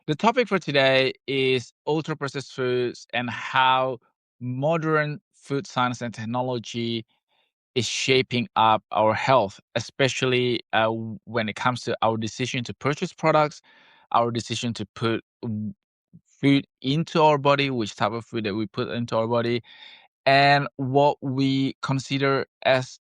The topic for today is ultra processed foods and how modern food science and technology is shaping up our health, especially when it comes to our decision to purchase products, our decision to put food into our body, which type of food that we put into our body, and what we consider as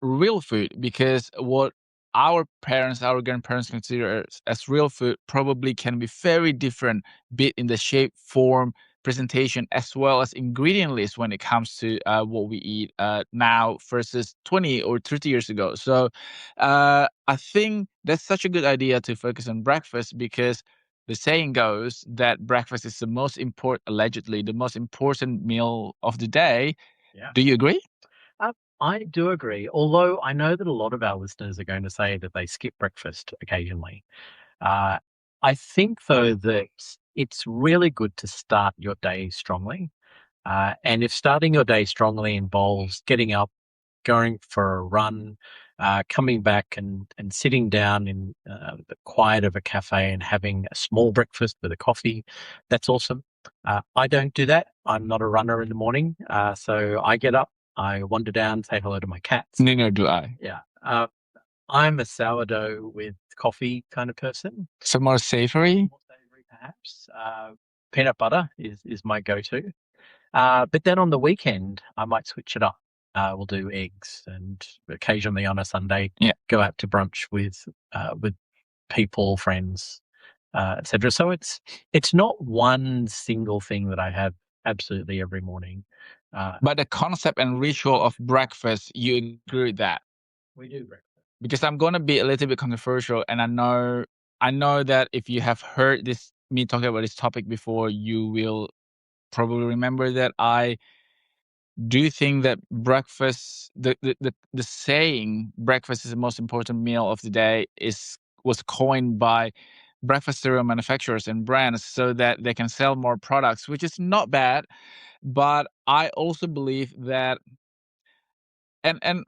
real food, because what our parents, our grandparents consider as real food probably can be very different, be it in the shape, form, presentation, as well as ingredient list when it comes to what we eat now versus 20 or 30 years ago. So I think that's such a good idea to focus on breakfast, because the saying goes that breakfast is the most important, allegedly, the most important meal of the day. Yeah. Do you agree? I do agree, although I know that a lot of our listeners are going to say that they skip breakfast occasionally. Uh, I think, though, that it's really good to start your day strongly. And if starting your day strongly involves getting up, going for a run, coming back and sitting down in the quiet of a cafe and having a small breakfast with a coffee, that's awesome. I don't do that. I'm not a runner in the morning. So I get up, I wander down, say hello to my cats. Neither do I. Yeah. I'm a sourdough with coffee kind of person. Some more savory? More savory, perhaps. Peanut butter is my go-to. But then on the weekend, I might switch it up. We'll do eggs, and occasionally on a Sunday, Yeah. go out to brunch with people, friends, etc. So it's not one single thing that I have absolutely every morning. But the concept and ritual of breakfast, you agree with that? We do breakfast. Because I'm gonna be a little bit controversial, and I know that if you have heard me talking about this topic before, you will probably remember that I do think that breakfast, the saying breakfast is the most important meal of the day, was coined by breakfast cereal manufacturers and brands so that they can sell more products, which is not bad. But I also believe that, and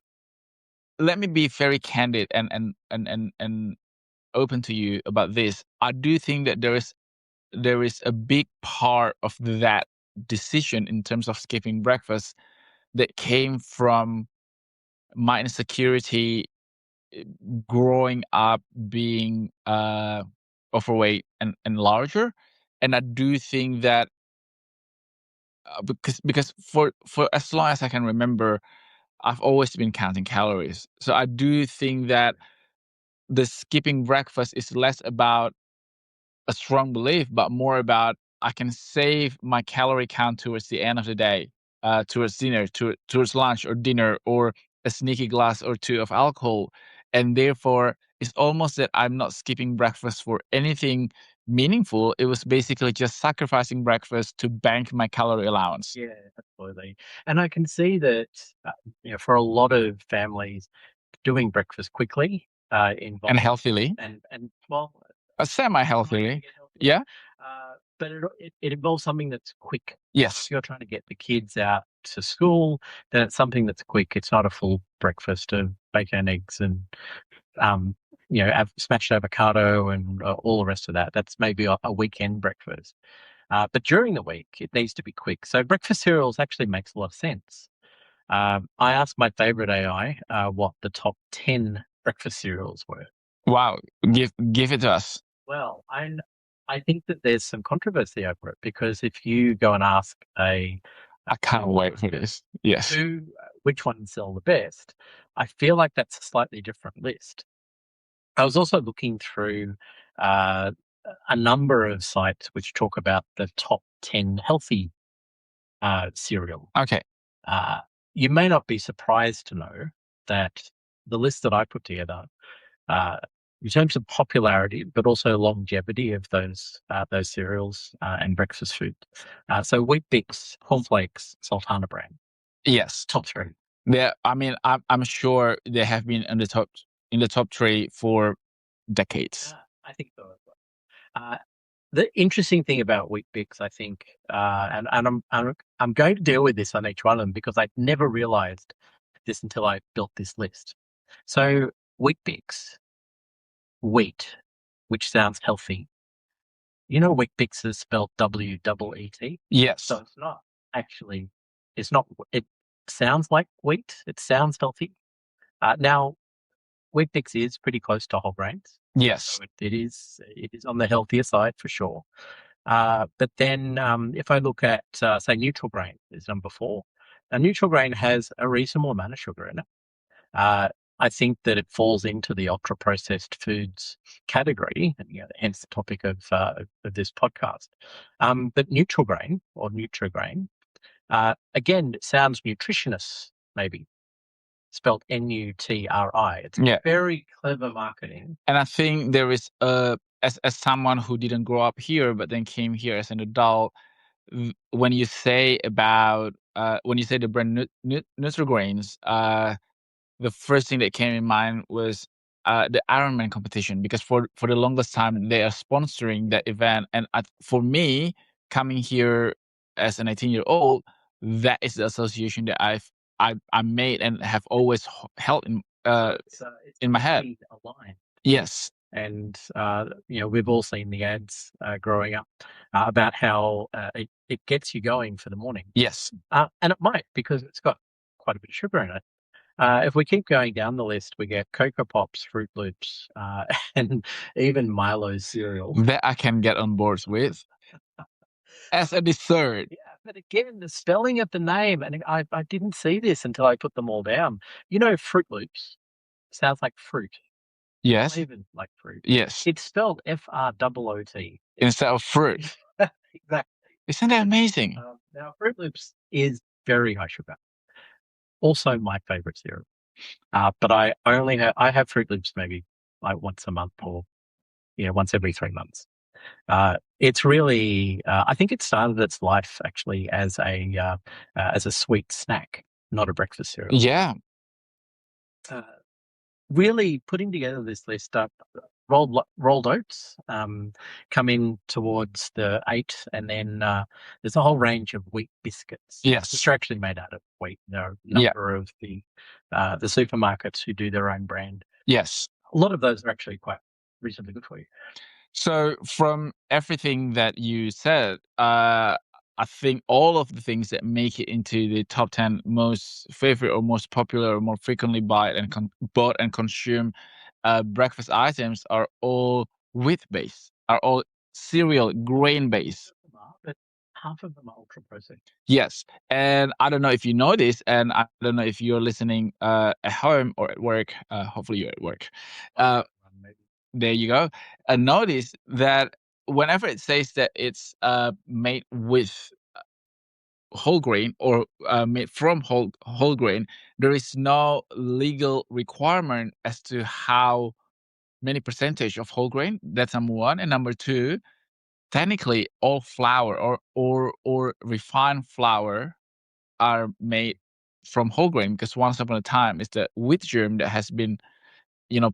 let me be very candid and open to you about this. I do think that there is a big part of that decision in terms of skipping breakfast that came from my insecurity, growing up being overweight and larger. And I do think that because for as long as I can remember, I've always been counting calories. So I do think that the skipping breakfast is less about a strong belief, but more about I can save my calorie count towards the end of the day, towards dinner, towards lunch or dinner, or a sneaky glass or two of alcohol. And therefore, it's almost that I'm not skipping breakfast for anything meaningful. It was basically just sacrificing breakfast to bank my calorie allowance. Yeah, absolutely. And I can see that, for a lot of families, doing breakfast quickly And involves healthily, and well, trying to semi-healthily. get healthy. Yeah. But it involves something that's quick. Yes. If you're trying to get the kids out to school, then it's something that's quick. It's not a full breakfast of bacon, eggs, and um, smashed avocado and all the rest of that. That's maybe a weekend breakfast. But during the week, it needs to be quick. So breakfast cereals actually makes a lot of sense. I asked my favorite AI what the top 10 breakfast cereals were. Wow. Give it to us. Well, I think that there's some controversy over it because if you go and ask I can't wait for this. Yes. which ones sell the best, I feel like that's a slightly different list. I was also looking through uh, a number of sites which talk about the top 10 healthy cereal. Okay. Uh, you may not be surprised to know that the list that I put together, uh, in terms of popularity, but also longevity of those cereals and breakfast food. So Wheat Bix, cornflakes, Sultana brand, Yes. top three. I mean, I'm sure they have been in the top three for decades. I think so as well. The interesting thing about Wheat Bix, I think, and I'm going to deal with this on each one of them because I never realized this until I built this list. So Wheat Bix, wheat, which sounds healthy, you know, Wheat Bix is spelled WEET. Yes. So it's not actually, it's not, it sounds like wheat. It sounds healthy. Now, Wheat Bix is pretty close to whole grains. Yes. So it is on the healthier side for sure. But then if I look at, say, neutral grain is number 4. Now, neutral grain has a reasonable amount of sugar in it. I think that it falls into the ultra processed foods category, and hence the topic of this podcast. But neutral grain or Nutrigrain, again, it sounds nutritious, maybe spelled NUTRI. It's Yeah. very clever marketing. And I think there is as someone who didn't grow up here but then came here as an adult, when you say about when you say the brand Nutrigrains, the first thing that came in mind was the Ironman competition, because for the longest time they are sponsoring that event, and for me coming here as an 18-year-old, that is the association that I made and have always held It's in my head. very aligned. Yes. And we've all seen the ads growing up about how it gets you going for the morning. Yes. And it might, because it's got quite a bit of sugar in it. If we keep going down the list, we get Cocoa Pops, Fruit Loops, and even Milo's cereal. That I can get on board with as a dessert. Yeah, but again, the spelling of the name, and I didn't see this until I put them all down. You know, Fruit Loops sounds like fruit. Yes. Flavored like fruit. Yes. It's spelled FROOT. Instead of fruit. Exactly. Isn't that amazing? Now, Fruit Loops is very high sugar. Also my favorite cereal. But I have Fruit Loops maybe like once a month or once every 3 months. It's really I think it started its life actually as a sweet snack, not a breakfast cereal. Yeah. Really putting together this list up. Rolled oats come in towards the 8, and then there's a whole range of wheat biscuits. Yes. Which are actually made out of wheat. There are a number of the supermarkets who do their own brand. Yes. A lot of those are actually quite reasonably good for you. So from everything that you said, I think all of the things that make it into the top 10 most favorite or most popular or more frequently bought and consumed breakfast items are all wheat-based, are all cereal grain-based. But half of them are ultra processed. Yes. And I don't know if you know this, and I don't know if you're listening at home or at work. Hopefully you're at work. There you go. And notice that whenever it says that it's made with whole grain or made from whole grain, there is no legal requirement as to how many percentage of whole grain. That's number one. And number two, technically all flour or refined flour are made from whole grain, because once upon a time it's the wheat germ that has been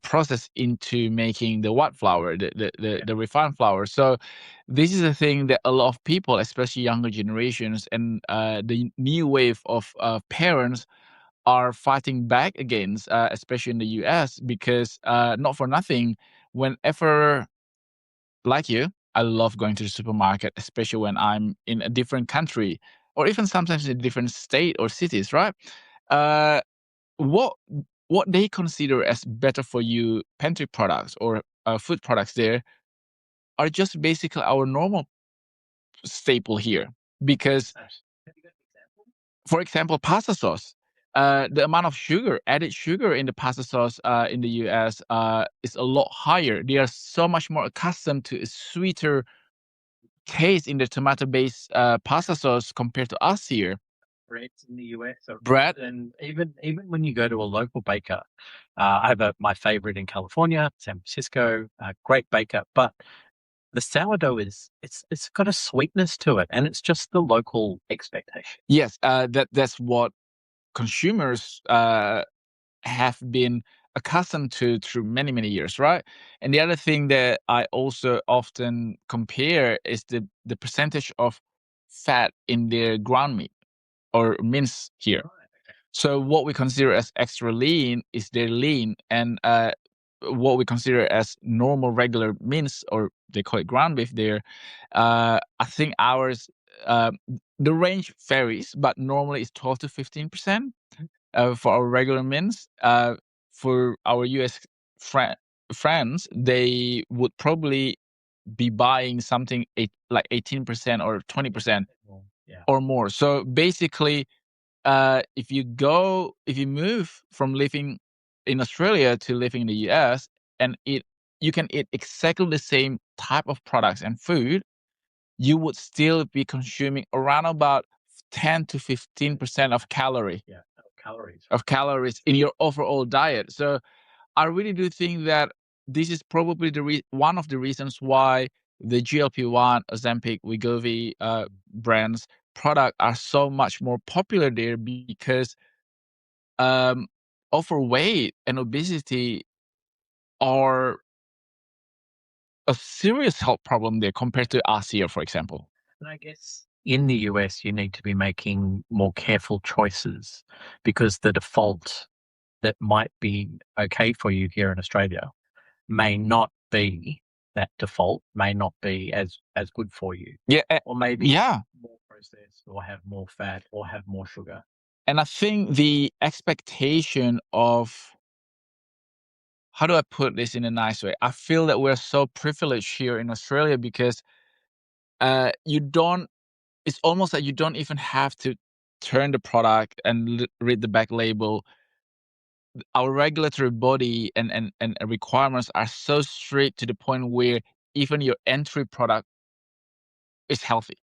processed into making the white flour, the refined flour. So this is a thing that a lot of people, especially younger generations and the new wave of parents, are fighting back against, especially in the US, because not for nothing, whenever, like you, I love going to the supermarket, especially when I'm in a different country or even sometimes in a different state or cities, right? Uh, what what they consider as better for you pantry products or food products there are just basically our normal staple here. Because, for example, pasta sauce. The amount of added sugar in the pasta sauce in the US is a lot higher. They are so much more accustomed to a sweeter taste in the tomato-based pasta sauce compared to us here. Breads in the US are Bread. And even when you go to a local baker, I have my favorite in California, San Francisco, great baker, but the sourdough it's got a sweetness to it, and it's just the local expectation. Yes, that's what consumers have been accustomed to through many, many years, right? And the other thing that I also often compare is the percentage of fat in their ground meat or mince here. So what we consider as extra lean is their lean, and what we consider as normal regular mince, or they call it ground beef there, I think ours, the range varies, but normally it's 12 to 15% for our regular mince. For our US friends, they would probably be buying something like 18% or 20% Yeah. or more. So basically, if you move from living in Australia to living in the US, and you can eat exactly the same type of products and food, you would still be consuming around about 10 to 15% Yeah. Calories. of calories in your overall diet. So I really do think that this is probably one of the reasons why the GLP-1, Ozempic, Wegovy brands product are so much more popular there, because um, overweight and obesity are a serious health problem there compared to us here, for example. And I guess in the US, you need to be making more careful choices because the default that might be okay for you here in Australia may not be that default, may not be as good for you, Yeah, or maybe yeah. more processed, or have more fat, or have more sugar. And I think the expectation of, how do I put this in a nice way? I feel that we're so privileged here in Australia because you don't, it's almost like you don't even have to turn the product and read the back label. Our regulatory body and requirements are so strict to the point where even your entry product is healthy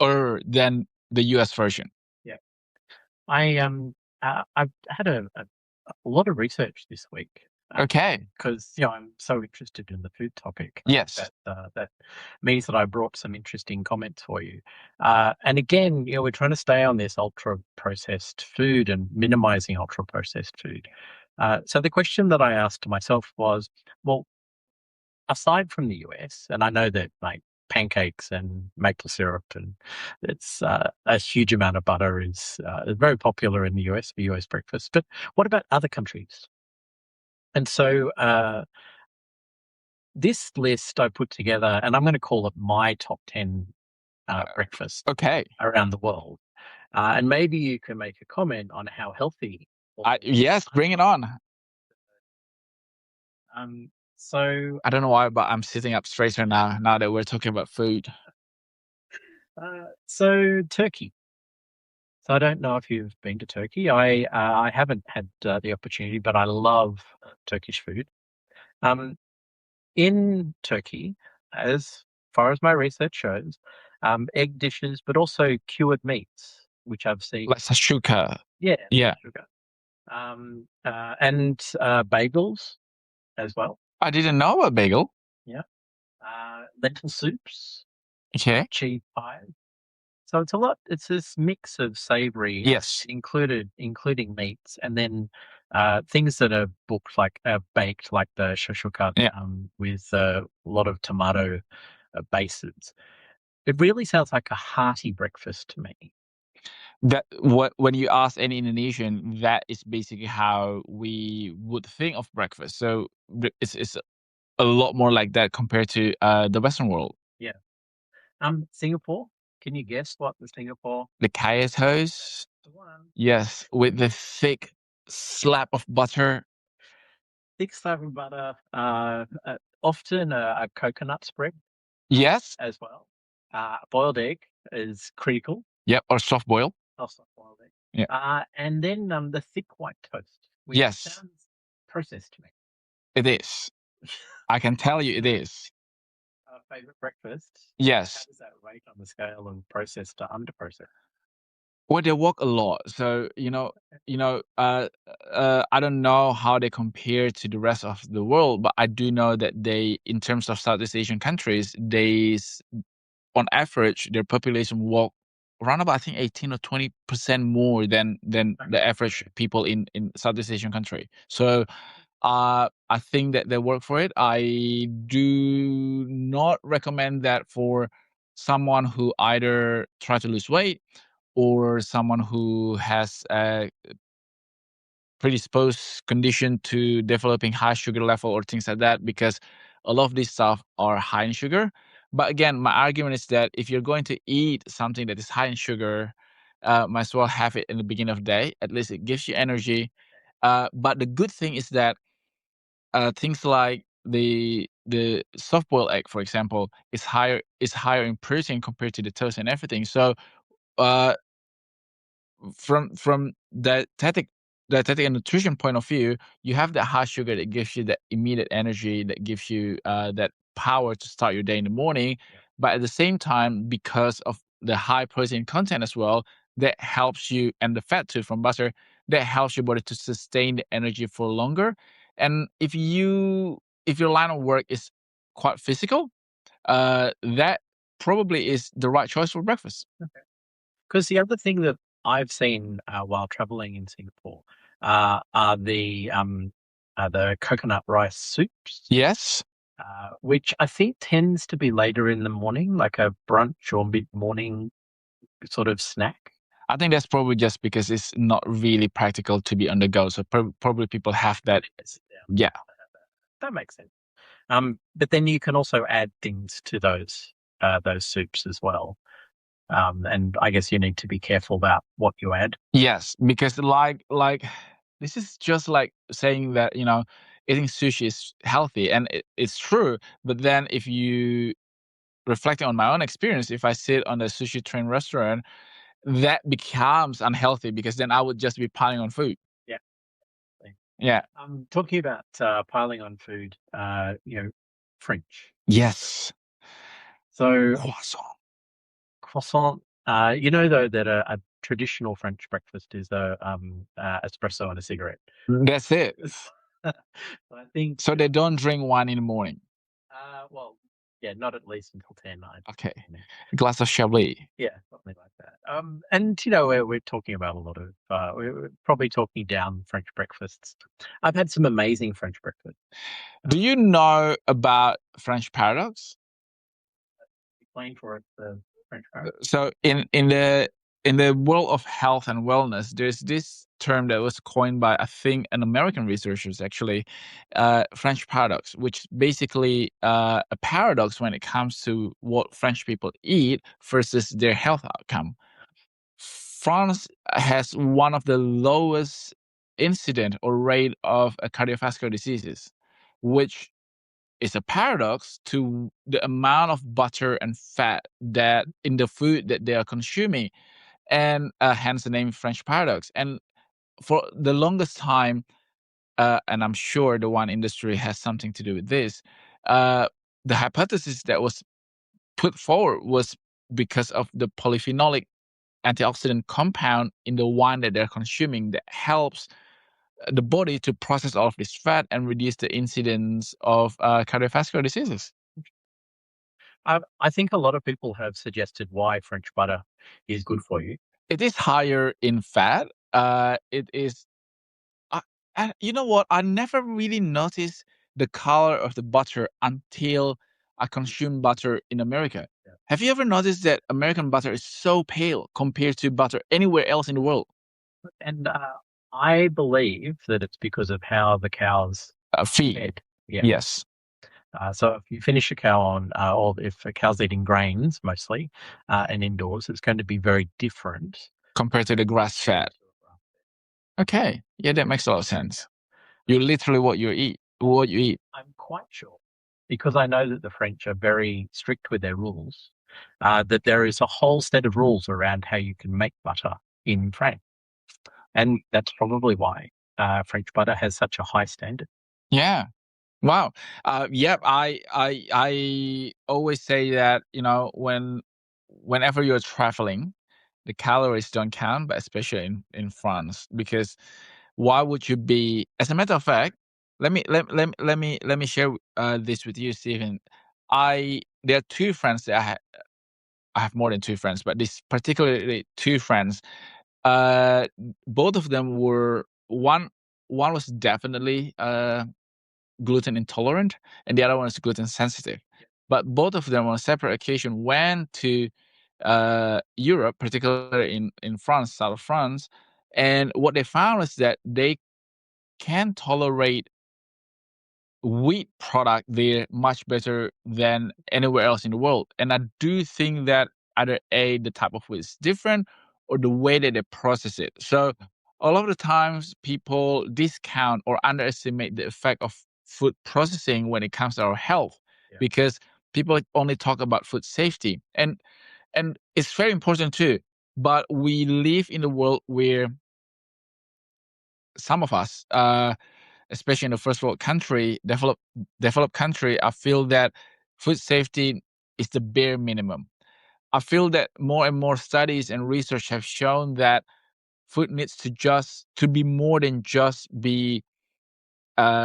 or than the US version. Yeah. I've had a lot of research this week Okay. because I'm so interested in the food topic. Yes. That means that I brought some interesting comments for you. And again, we're trying to stay on this ultra processed food and minimizing ultra processed food. So the question that I asked to myself was, well, aside from the US, and I know that like pancakes and maple syrup and it's a huge amount of butter is very popular in the US for US breakfast. But what about other countries? And so this list I put together, and I'm going to call it my top 10 breakfast Okay. around the world. And maybe you can make a comment on how healthy. Yes, bring it on. So, I don't know why, but I'm sitting up straighter now that we're talking about food. so Turkey. So I don't know if you've been to Turkey. I haven't had the opportunity, but I love Turkish food. Um, in Turkey, as far as my research shows, egg dishes, but also cured meats, which I've seen. Like sashuka. Yeah, Yeah. sugar. And bagels as well. I didn't know about bagel. Yeah. Lentil soups, Okay. cheese pies. So it's a lot. It's this mix of savory, Yes. including meats, and then things that are baked, like the shashukat, Yeah. with a lot of tomato bases. It really sounds like a hearty breakfast to me. That what when you ask any Indonesian, that is basically how we would think of breakfast. So it's a lot more like that compared to the Western world. Yeah. Singapore. Can you guess what the Singapore? The kaya toast, The one. yes, with the thick slab of butter. Thick slab of butter. Often a coconut spread Yes. as well. Boiled egg is critical. Yep. Or soft boil. Also boiled egg. Yeah. And then the thick white toast, which Yes, sounds processed to me. it is. I can tell you it is. Favorite breakfast. How Yes. does that rate on the scale of processed to under processed? Well, they walk a lot, so I don't know how they compare to the rest of the world, but I do know that they, in terms of Southeast Asian countries, on average, their population walk around about, I think, 18 or 20% more than the average people in Southeast Asian country. So I think that they work for it. I do not recommend that for someone who either try to lose weight or someone who has predisposed condition to developing high sugar level or things like that, because a lot of these stuff are high in sugar. But again, my argument is that if you're going to eat something that is high in sugar, might as well have it in the beginning of the day. At least it gives you energy. But the good thing is that things like the soft boiled egg, for example, is higher in protein compared to the toast and everything. So uh, from dietetic and nutrition point of view, you have that high sugar that gives you that immediate energy, that gives you that power to start your day in the morning. Yeah. But at the same time, because of the high protein content as well, that helps you, and the fat too from butter, that helps your body to sustain the energy for longer. And if your line of work is quite physical, that probably is the right choice for breakfast. Because the other thing that I've seen while traveling in Singapore are the coconut rice soups, Yes. which I think tends to be later in the morning, like a brunch or mid-morning sort of snack. I think that's probably just because it's not really practical to be on the go. So probably people have that. Yes, yeah, Yeah. that makes sense. But then you can also add things to those soups as well. And I guess you need to be careful about what you add. Yes, because like this is just like saying that eating sushi is healthy, and it's true. But then if you reflecting on my own experience, if I sit on a sushi train restaurant, that becomes unhealthy because then I would just be piling on food. Yeah. Yeah. Talking about piling on food, French. Yes. So Croissant. croissant. Though that a traditional French breakfast is a espresso and a cigarette. That's it. I think. So they don't drink wine in the morning. Well, yeah, not at least until 10, 9. Okay. A glass of Chablis. Yeah, something like that. And we're talking about a lot of we're probably talking down French breakfasts. I've had some amazing French breakfasts. Do you know about French paradox? Explain for it the French paradox. So in the world of health and wellness, there's this term that was coined by I think an American researchers actually, French paradox, which basically a paradox when it comes to what French people eat versus their health outcome. France has one of the lowest incident or rate of cardiovascular diseases, which is a paradox to the amount of butter and fat that in the food that they are consuming, and hence the name French paradox. And for the longest time, and I'm sure the wine industry has something to do with this, uh, the hypothesis that was put forward was because of the polyphenolic antioxidant compound in the wine that they're consuming that helps the body to process all of this fat and reduce the incidence of cardiovascular diseases. I think a lot of people have suggested why French butter is good for you. It is higher in fat. It is, and you know what? I never really noticed the color of the butter until I consume butter in America. Yeah. Have you ever noticed that American butter is so pale compared to butter anywhere else in the world? And I believe that it's because of how the cows Feed. fed. Yeah. Yes. So if you finish a cow on, or if a cow's eating grains mostly, and indoors, it's going to be very different Compared to the grass fed. Okay. Yeah, that makes a lot of sense. You're literally what you eat. What you eat. I'm quite sure, because I know that the French are very strict with their rules, that there is a whole set of rules around how you can make butter in France. And that's probably why French butter has such a high standard. Yeah. Wow. Yep. I always say that whenever you're traveling, the calories don't count, but especially in France, because why would you be? As a matter of fact, let me share this with you, Stephen. There are two friends that I have more than two friends, but this particularly two friends. Uh, Both of them were one was definitely gluten intolerant, and the other one is gluten sensitive. But both of them on a separate occasion went to Europe, particularly in France, south of France, and what they found was that they can tolerate wheat product there much better than anywhere else in the world. And I do think that either A, the type of wheat is different, or the way that they process it. So a lot of the times people discount or underestimate the effect of food processing when it comes to our health, Yeah. because people only talk about food safety. And it's very important too. But we live in a world where some of us, especially in the first world country, developed country, I feel that food safety is the bare minimum. I feel that more and more studies and research have shown that food needs to be more than just be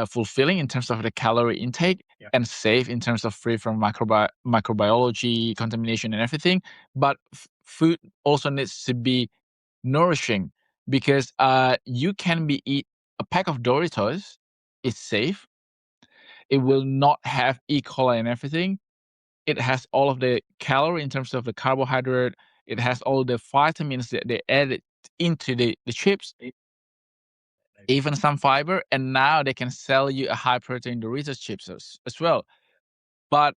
fulfilling in terms of the calorie intake, Yeah. and safe in terms of free from microbiology contamination and everything. But food also needs to be nourishing, because you can be eat a pack of Doritos is safe. It will not have E. coli and everything. It has all of the calorie in terms of the carbohydrate. It has all the vitamins that they added into the chips, even some fiber. And now they can sell you a high protein Doritos chips as well. But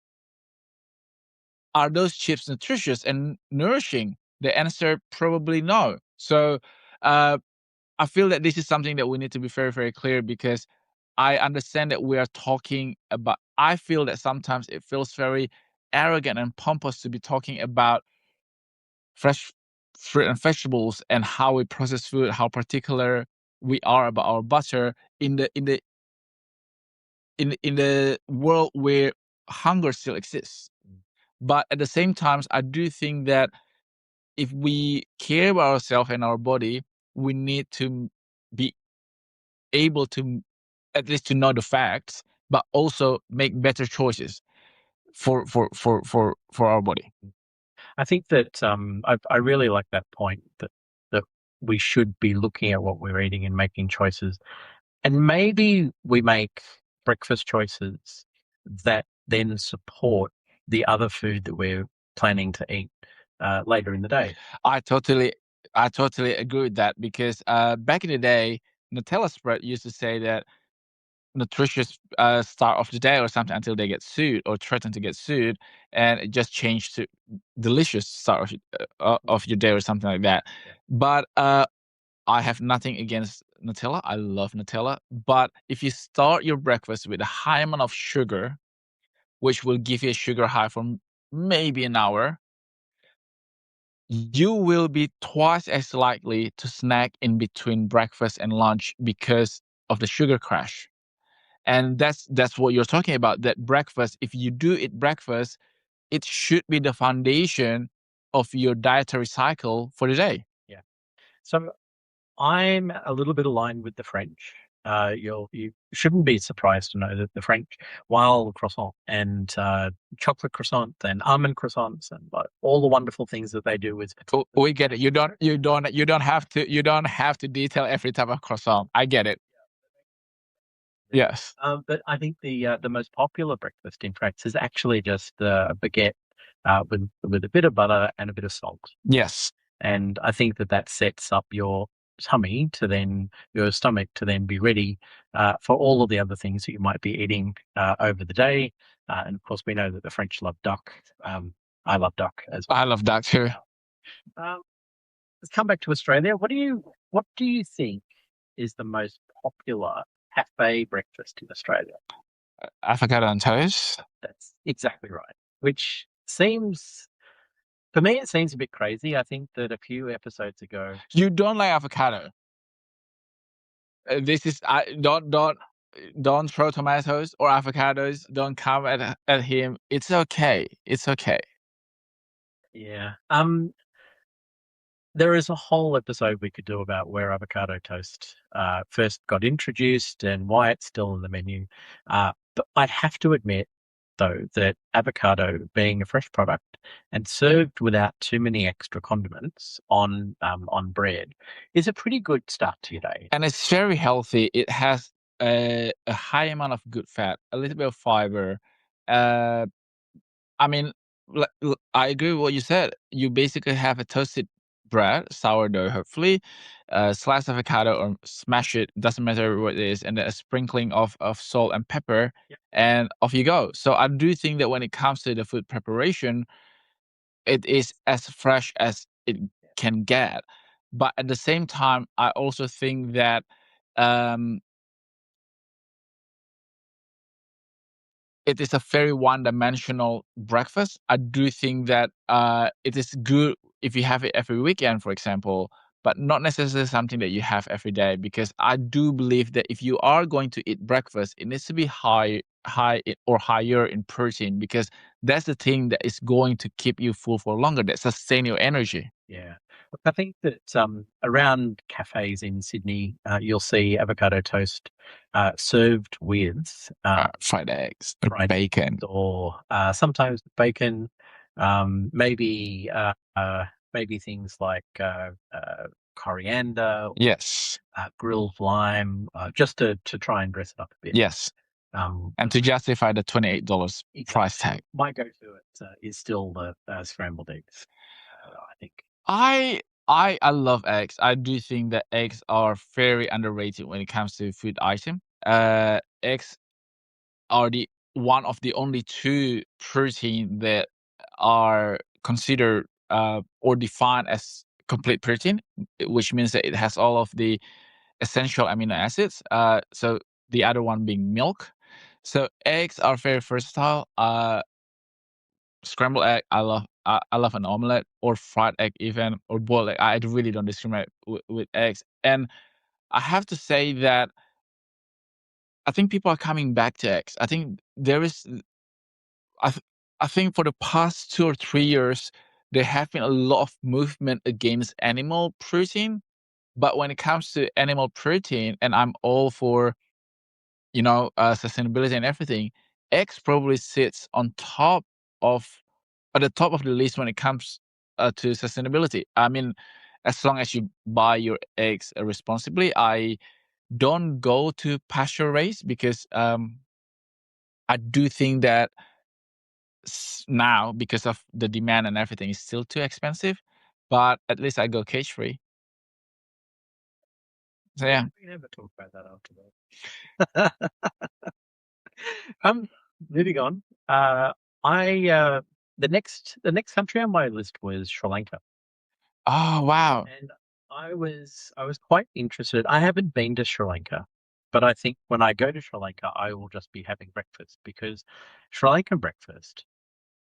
are those chips nutritious and nourishing? The answer probably no. So uh, I feel that this is something that we need to be very, very clear, because I understand that we are talking about, I feel that sometimes it feels very arrogant and pompous to be talking about fresh fruit and vegetables and how we process food, how particular we are about our butter in the world where hunger still exists. But at the same time, I do think that if we care about ourselves and our body, we need to be able to at least to know the facts, but also make better choices for our body. I think that I really like that point that we should be looking at what we're eating and making choices. And maybe we make breakfast choices that then support the other food that we're planning to eat later in the day. I totally, I totally agree with that, because back in the day, Nutella spread used to say that nutritious start of the day or something until they get sued or threaten to get sued, and it just changed to delicious start of your day or something like that. Yeah. But I have nothing against Nutella. I love Nutella. But if you start your breakfast with a high amount of sugar, which will give you a sugar high for maybe an hour, you will be twice as likely to snack in between breakfast and lunch because of the sugar crash. And that's what you're talking about. That breakfast, if you do eat breakfast, it should be the foundation of your dietary cycle for the day. Yeah. So I'm a little bit aligned with the French. You shouldn't be surprised to know that the French, while croissant and chocolate croissants and almond croissants and all the wonderful things that they do with We get it. You don't have to detail every type of croissant. I get it. Yes. but I think the most popular breakfast in France is actually just a baguette with a bit of butter and a bit of salt. Yes. And I think that sets up your stomach to then be ready for all of the other things that you might be eating over the day. And of course, we know that the French love duck. I love duck as well. I love that too. Um, let's come back to Australia. What do you think is the most popular cafe breakfast in Australia? Avocado on toast. That's exactly right. Which seems, for me, it seems a bit crazy. I think that a few episodes ago, You don't like avocado. This is I don't throw tomatoes or avocados. Don't come at him. It's okay. It's okay. yeah, there is a whole episode we could do about where avocado toast first got introduced and why it's still in the menu. But I have to admit, though, that avocado, being a fresh product and served without too many extra condiments on bread, is a pretty good start to your day. And it's very healthy. It has a high amount of good fat, a little bit of fiber. Uh, I mean, I agree with what you said. You basically have a toasted bread, sourdough, hopefully, slice avocado or smash it, doesn't matter what it is, and then a sprinkling of salt and pepper, Yep. and off you go. So I do think that when it comes to the food preparation, it is as fresh as it can get. But at the same time, I also think that um, it is a very one-dimensional breakfast. I do think that it is good if you have it every weekend, for example, but not necessarily something that you have every day. Because I do believe that if you are going to eat breakfast, it needs to be or higher in protein, because that's the thing that is going to keep you full for longer, that sustain your energy. Yeah. Look, I think that around cafes in Sydney, you'll see avocado toast served with Fried eggs, fried bacon. eggs or sometimes bacon, maybe maybe things like coriander, Yes, grilled lime, just to try and dress it up a bit. yes, and But to justify the $28 price exactly, tag. my go-to is still the scrambled eggs. I think. I love eggs. I do think that eggs are very underrated when it comes to food item. Eggs are the one of the only two protein that are considered or defined as complete protein, which means that it has all of the essential amino acids. So the other one being milk. So eggs are very versatile. Scrambled egg, I love. I love an omelette or fried egg, even, or boiled egg. I really don't discriminate with eggs. And I have to say that I think people are coming back to eggs. I think there is. I th- I think for the past 2 or 3 years, there have been a lot of movement against animal protein. But when it comes to animal protein, and I'm all for sustainability and everything, eggs probably sits on top of at the top of the list when it comes to sustainability. I mean, as long as you buy your eggs responsibly. I don't go to pasture raised because I do think that now, because of the demand and everything, is still too expensive. But at least I go cage free. So Yeah, yeah. we never talk about that after that. Um, moving on. I the next country on my list was Sri Lanka, Oh wow. and I was quite interested. I haven't been to Sri Lanka, but I think when I go to Sri Lanka, I will just be having breakfast because Sri Lankan breakfast,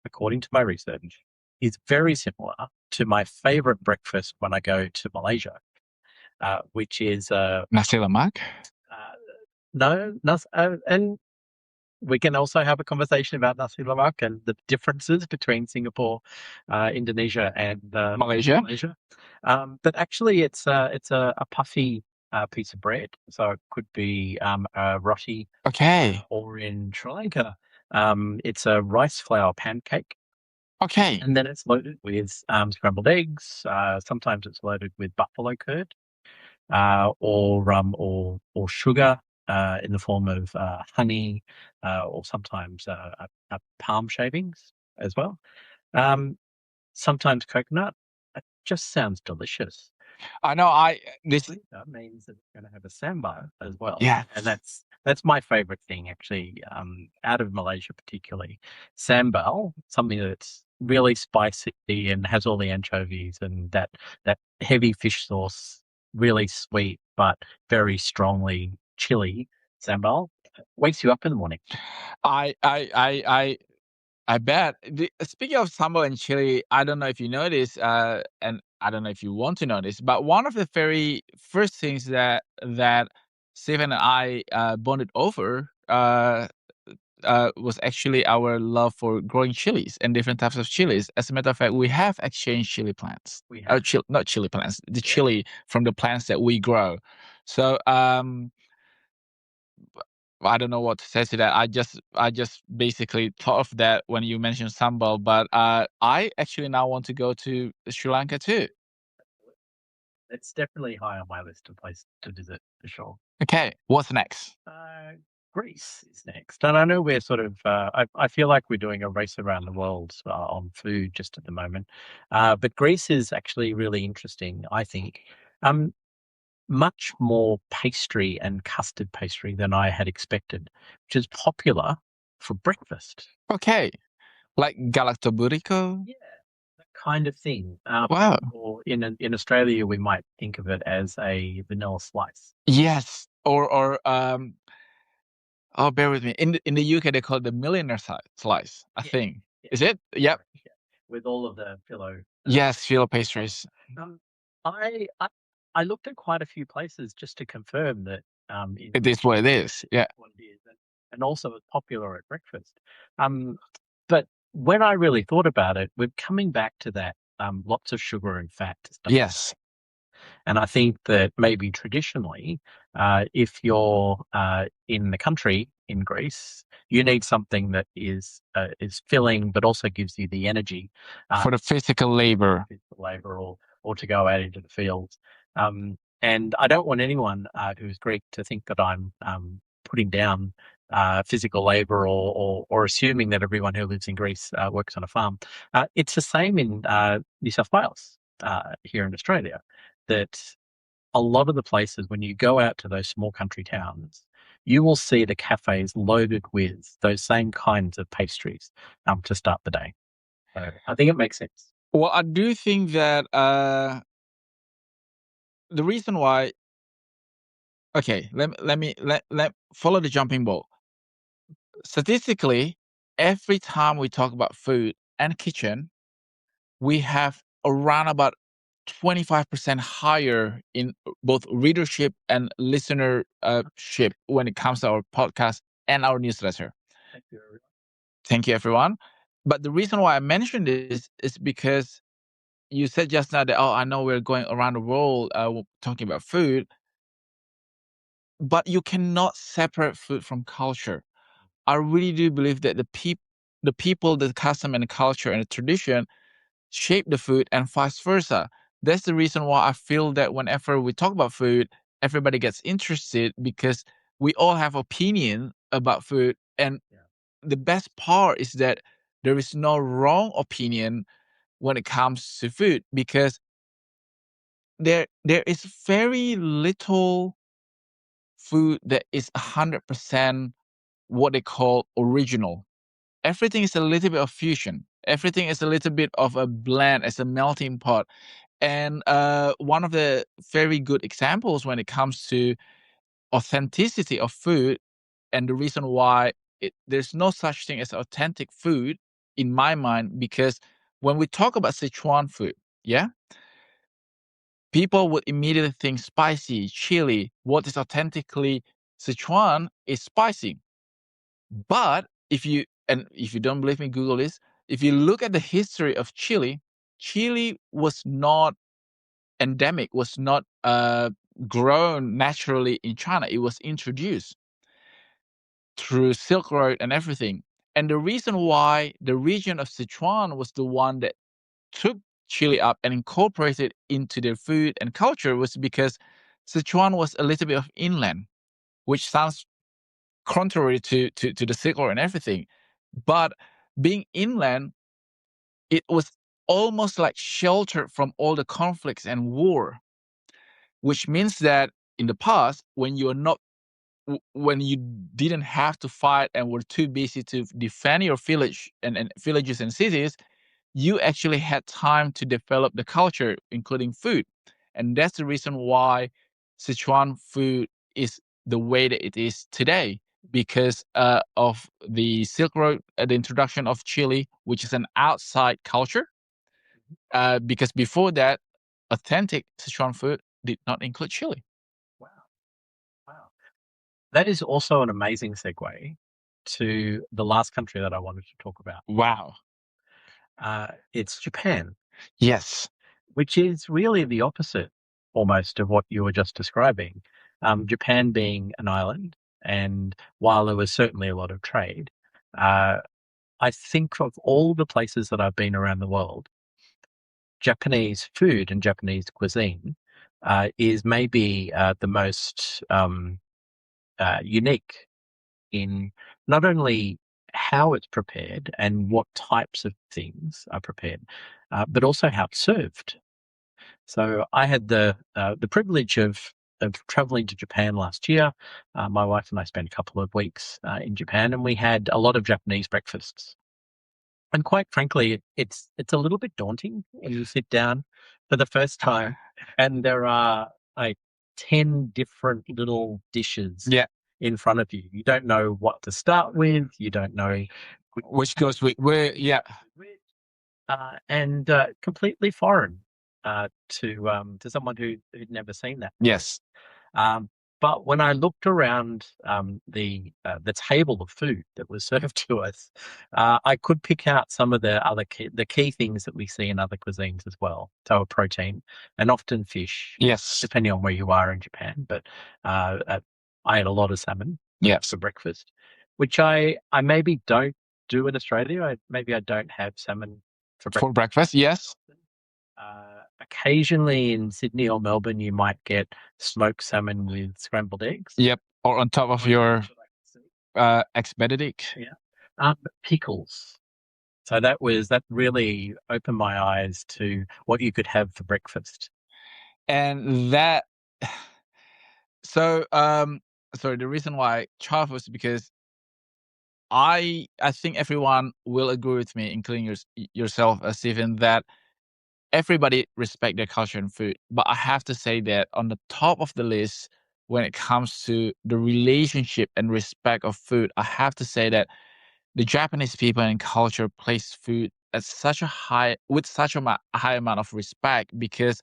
according to my research, is very similar to my favorite breakfast when I go to Malaysia, which is Nasi lemak. uh, no, and we can also have a conversation about nasi lemak and the differences between Singapore, Indonesia, and Malaysia. Malaysia. But actually, it's a puffy piece of bread, so it could be a roti, Okay. or in Sri Lanka, it's a rice flour pancake, Okay. and then it's loaded with scrambled eggs. Sometimes it's loaded with buffalo curd, or sugar in the form of honey, or sometimes palm shavings as well. Um, Sometimes coconut. It just sounds delicious. I know. This. That means that it's going to have a sambar as well, Yeah. and that's my favorite thing actually. Out of Malaysia particularly, sambal, something that's really spicy and has all the anchovies and that heavy fish sauce, really sweet but very strongly chili sambal, wakes you up in the morning. I I I I I bet. Speaking of sambal and chili, I don't know if you know this, and I don't know if you want to know this, but one of the very first things that Stephen and I bonded over was actually our love for growing chilies and different types of chilies. As a matter of fact, we have exchanged chili plants. We have, Not chili plants, the yeah. chili from the plants that we grow. So I don't know what to say to that. I just basically thought of that when you mentioned sambal, but I actually now want to go to Sri Lanka too. It's definitely high on my list of places to visit for sure. Okay, what's next? Uh, Greece is next. And I know we're sort of, I feel like we're doing a race around the world on food just at the moment. But Greece is actually really interesting, I think. Um, Much more pastry and custard pastry than I had expected, which is popular for breakfast. Okay, like galactoburico. Yeah, that kind of thing. Wow. Or in Australia, we might think of it as a vanilla slice. Yes. Or oh, bear with me. In the UK, they call it the millionaire slice, I Yeah, think. yeah, Is it? Yep. correct. Yeah, with all of the pillow. Yes, filo On top. pastries. Um, I, I I looked at quite a few places just to confirm that It is what it is. Yeah. what it is, and also it's popular at breakfast. Um, but when I really thought about it, we're coming back to that lots of sugar and fat to start. Yes. And I think that maybe traditionally, if you're in the country in Greece, you need something that is filling, but also gives you the energy For the physical labor. physical labor or to go out into the fields. And I don't want anyone who's Greek to think that I'm putting down physical labor or assuming that everyone who lives in Greece works on a farm. It's the same in New South Wales here in Australia, that a lot of the places, when you go out to those small country towns, you will see the cafes loaded with those same kinds of pastries to start the day. So I think it makes sense. Well, I do think that the reason why. Okay, let follow the jumping ball. Statistically, every time we talk about food and kitchen, we have around about 25% higher in both readership and listenership when it comes to our podcast and our newsletter. Thank you. Thank you, everyone. But the reason why I mentioned this is because you said just now that, oh, I know we're going around the world talking about food, but you cannot separate food from culture. I really do believe that the people, the custom and the culture and the tradition shape the food and vice versa. That's the reason why I feel that whenever we talk about food, everybody gets interested because we all have opinion about food. And Yeah. the best part is that there is no wrong opinion when it comes to food because there is very little food that is 100% what they call original. Everything is a little bit of fusion. Everything is a little bit of a blend, as a melting pot. And one of the very good examples when it comes to authenticity of food, and the reason why there's no such thing as authentic food in my mind, because when we talk about Sichuan food, yeah, people would immediately think spicy, chili. What is authentically Sichuan is spicy. But if you don't believe me, Google this. If you look at the history of Chile, Chile was not endemic, was not grown naturally in China. It was introduced through Silk Road and everything. And the reason why the region of Sichuan was the one that took Chile up and incorporated into their food and culture was because Sichuan was a little bit of inland, which sounds contrary to the Silk Road and everything. But being inland, it was almost like sheltered from all the conflicts and war, which means that in the past, when you are not, when you didn't have to fight and were too busy to defend your village and villages and cities, you actually had time to develop the culture, including food. And that's the reason why Sichuan food is the way that it is today, because of the Silk Road, the introduction of chili, which is an outside culture. Because before that, authentic Sichuan food did not include chili. Wow. Wow. That is also an amazing segue to the last country that I wanted to talk about. Wow. It's Japan, Yes. which is really the opposite almost of what you were just describing. Japan being an island, and while there was certainly a lot of trade, uh, I think of all the places that I've been around the world, Japanese food and Japanese cuisine is maybe the most unique. in not only how it's prepared and what types of things are prepared, but also how it's served. So I had the privilege of traveling to Japan last year. My wife and I spent a couple of weeks in Japan, and we had a lot of Japanese breakfasts. And quite frankly, it's a little bit daunting when you sit down for the first time, and there are like 10 different little dishes Yeah, in front of you. You don't know what to start with. You don't know which goes with where. Yeah. which, and completely foreign to someone who'd never seen that before. Yes. Um, but when I looked around the table of food that was served to us, I could pick out some of the key things that we see in other cuisines as well. So a protein and often fish, Yes. depending on where you are in Japan. But I had a lot of salmon Yes. for breakfast, which I maybe don't do in Australia. Maybe I don't have salmon for For breakfast breakfast. Yes. often. Occasionally in Sydney or Melbourne, you might get smoked salmon with scrambled eggs. Yep. Or on top of Only your dish that I can see. eggs Benedict. Yeah. Pickles. So that really opened my eyes to what you could have for breakfast. And that so sorry, the reason why truffle is because I think everyone will agree with me, including yourself, Stephen, that everybody respect their culture and food. But I have to say that on the top of the list when it comes to the relationship and respect of food, I have to say that the Japanese people and culture place food at such a high with such a high amount of respect because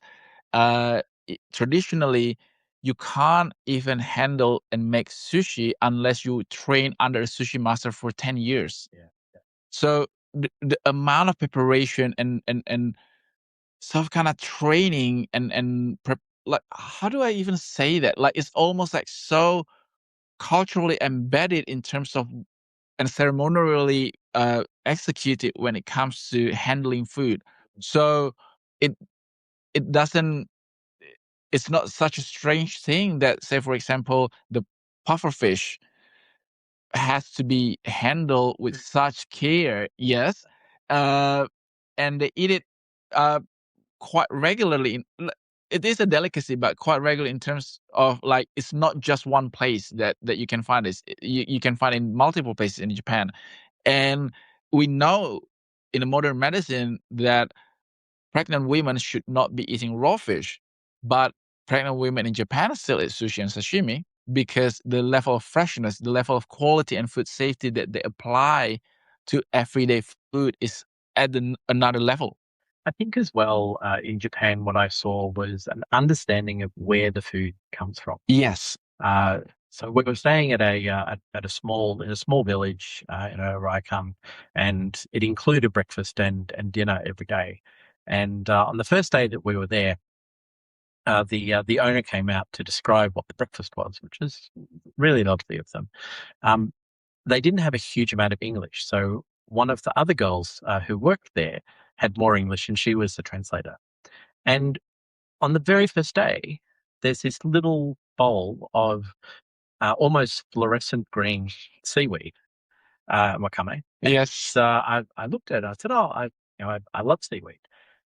traditionally you can't even handle and make sushi unless you train under a sushi master for 10 years. Yeah. So the amount of preparation and some kind of training like how do I even say that? Like it's almost like so culturally embedded in terms of and ceremonially executed when it comes to handling food. So it it doesn't it's not such a strange thing that, say, for example, the puffer fish has to be handled with such care. Yes, uh, and they eat it uh, quite regularly. It is a delicacy, but quite regular in terms of like it's not just one place that you can find this. You can find in multiple places in Japan, and we know in the modern medicine that pregnant women should not be eating raw fish, but pregnant women in Japan still eat sushi and sashimi because the level of freshness, the level of quality and food safety that they apply to everyday food is at another level. I think as well in Japan, what I saw was an understanding of where the food comes from. Yes. Uh, so we were staying at a small village, where I come, and it included breakfast and dinner every day. And on the first day that we were there, the owner came out to describe what the breakfast was, which is really lovely of them. Um, they didn't have a huge amount of English, so one of the other girls who worked there had more English, and she was the translator. And on the very first day, there's this little bowl of almost fluorescent green seaweed, wakame. Yes. So I looked at it. I said, "Oh, I love seaweed."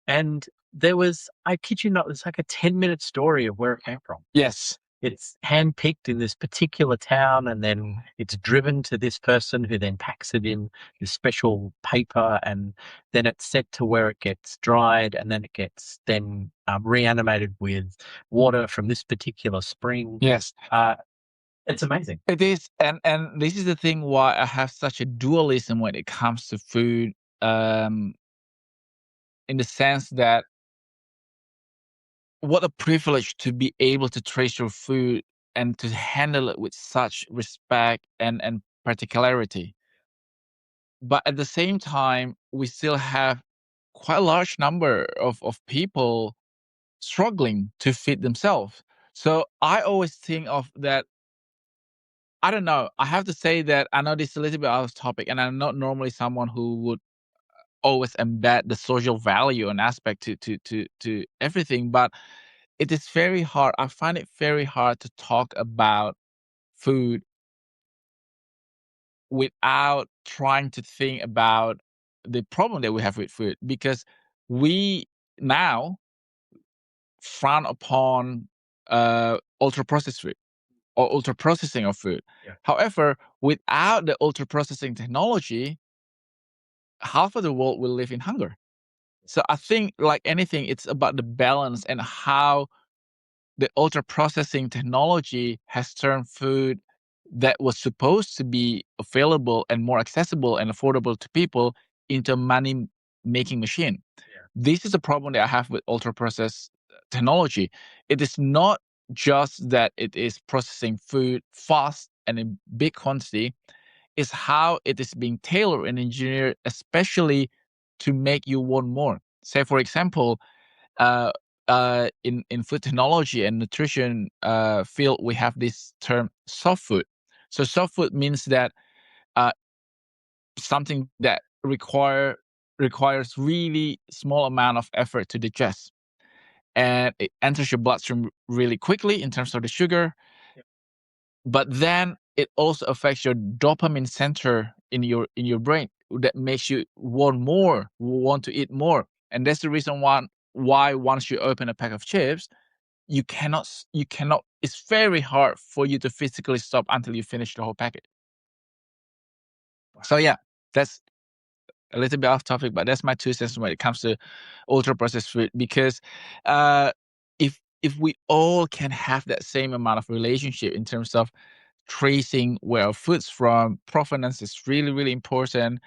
And there was, I kid you not, there's like a 10-minute story of where it came from. Yes. It's handpicked in this particular town, and then it's driven to this person who then packs it in this special paper, and then it's sent to where it gets dried, and then it gets then reanimated with water from this particular spring. Yes. Uh, it's amazing. It is, and this is the thing why I have such a dualism when it comes to food, um, in the sense that what a privilege to be able to trace your food and to handle it with such respect and particularity. But at the same time, we still have quite a large number of people struggling to feed themselves. So I always think of that. I don't know. I have to say that I know this is a little bit out of topic, and I'm not normally someone who would always embed the social value and aspect to everything, but it is very hard. I find it very hard to talk about food without trying to think about the problem that we have with food, because we now frown upon ultra processed food or ultra processing of food. Yeah. However, without the ultra processing technology, half of the world will live in hunger. So I think, like anything, it's about the balance and how the ultra processing technology has turned food that was supposed to be available and more accessible and affordable to people into a money making machine. Yeah. This is a problem that I have with ultra processed technology. It is not just that it is processing food fast and in big quantity, is how it is being tailored and engineered, especially to make you want more. Say, for example, uh, in food technology and nutrition field, we have this term soft food. So soft food means that uh, something that requires really small amount of effort to digest, and it enters your bloodstream really quickly in terms of the sugar, but then it also affects your dopamine center in your brain that makes you want more, want to eat more. And that's the reason why once you open a pack of chips, you cannot it's very hard for you to physically stop until you finish the whole packet. So yeah, that's a little bit off topic, but that's my 2 cents when it comes to ultra processed food. Because uh, if we all can have that same amount of relationship in terms of tracing where our food's from, provenance is really really important.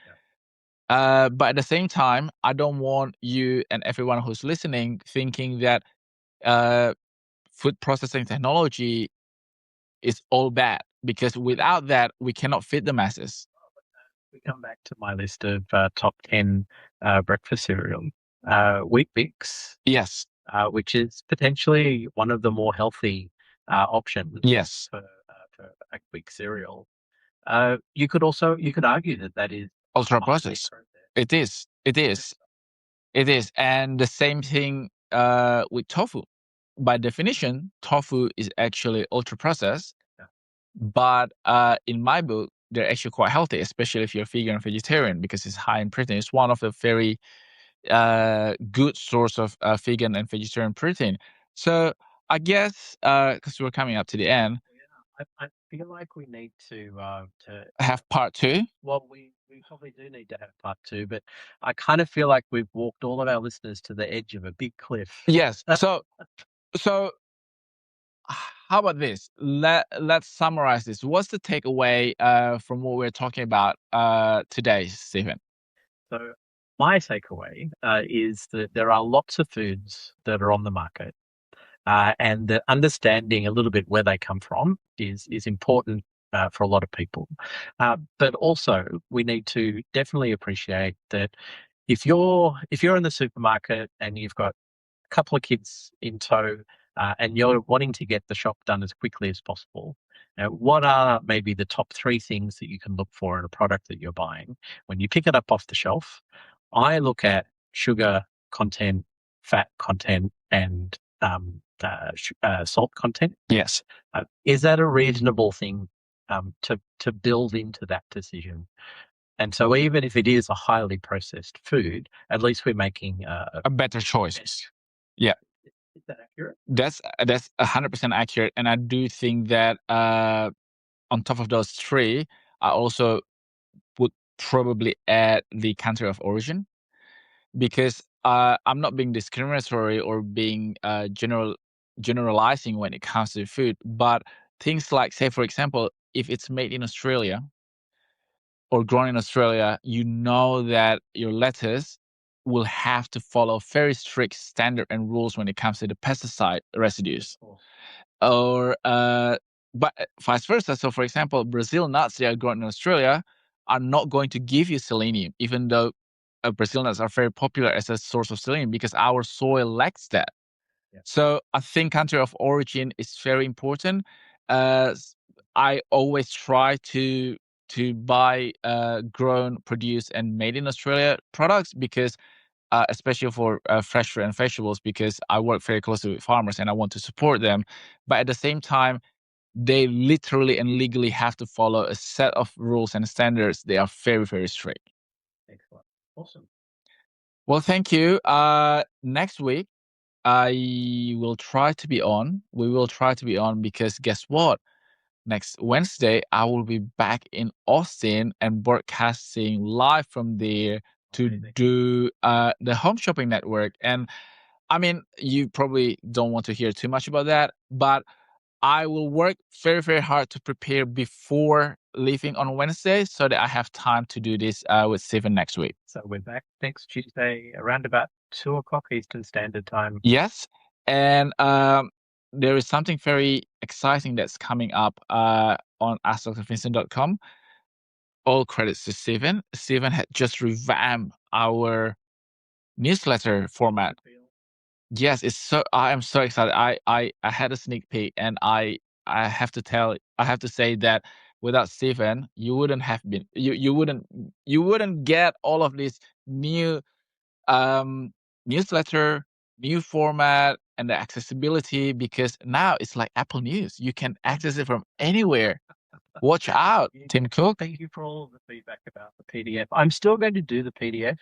But at the same time, I don't want you and everyone who's listening thinking that uh, food processing technology is all bad, because without that, we cannot feed the masses. We come back to my list of top 10 breakfast cereal. Wheat Bix, Yes, which is potentially one of the more healthy options yes, for a quick cereal. You could argue that that is ultra highly processed. processed. It is. It is. It is. And the same thing with tofu. By definition, tofu is actually ultra processed, Yeah. but in my book, they're actually quite healthy, especially if you're vegan or vegetarian, because it's high in protein. It's one of the very good source of vegan and vegetarian protein. So I guess because we're coming up to the end, I feel like we need to have part two. well, we probably do need to have part two, but I kind of feel like we've walked all of our listeners to the edge of a big cliff. Yes. So how about this? Let's summarize this. What's the takeaway from what we're talking about today, Stephen? So my takeaway is that there are lots of foods that are on the market, and that understanding a little bit where they come from is important for a lot of people. But also, we need to definitely appreciate that if you're in the supermarket and you've got a couple of kids in tow, and you're wanting to get the shop done as quickly as possible, what are maybe the top three things that you can look for in a product that you're buying when you pick it up off the shelf? I look at sugar content, fat content, and salt content. Yes. Is that a reasonable thing to build into that decision? And so, even if it is a highly processed food, at least we're making A better choices. Yeah, is that accurate? that's 100% accurate, and I do think that on top of those three, I also would probably add the country of origin, because I'm not being discriminatory or being generalizing when it comes to food, but things like, say, for example, if it's made in Australia or grown in Australia, you know that your lettuce will have to follow very strict standard and rules when it comes to the pesticide residues. Or but vice versa. So for example, Brazil nuts that are grown in Australia are not going to give you selenium, even though Brazil nuts are very popular as a source of selenium, because our soil lacks that. Yeah. So I think country of origin is very important. I always try to buy grown, produced, and made in Australia products, because especially for fresh fruit and vegetables, because I work very closely with farmers and I want to support them. But at the same time, they literally and legally have to follow a set of rules and standards. They are very, very strict. Excellent. Awesome. Well, thank you. Next week, I will try to be on. We will try to be on because guess what? Next Wednesday, I will be back in Austin and broadcasting live from there to Amazing. do the Home Shopping Network. And I mean, you probably don't want to hear too much about that, but I will work very, very hard to prepare before leaving on Wednesday so that I have time to do this with Steven next week. So we're back next Tuesday around about 2 o'clock Eastern Standard Time. Yes. And there is something very exciting that's coming up on AskDrVincent.com. All credits to Steven. Steven had just revamped our newsletter format. Yes, it's so I am so excited. I had a sneak peek and I have to say that without Steven, you wouldn't have been you wouldn't get all of this new newsletter, new format, and the accessibility because now it's like Apple News. You can access it from anywhere. Watch out, Tim Cook. Thank you for all of the feedback about the PDF. I'm still going to do the PDF,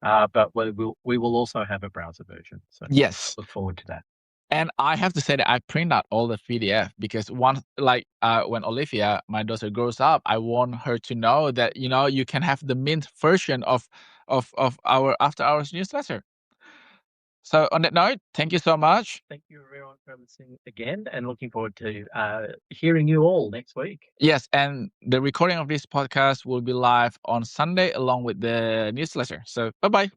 but we will also have a browser version. So Yes. look forward to that. And I have to say that I print out all the PDF because once, like, when Olivia, my daughter, grows up, I want her to know that you can have the mint version of our After Hours newsletter. So on that note, thank you so much. Thank you everyone for listening again, and looking forward to hearing you all next week. Yes, and the recording of this podcast will be live on Sunday along with the newsletter. So bye bye.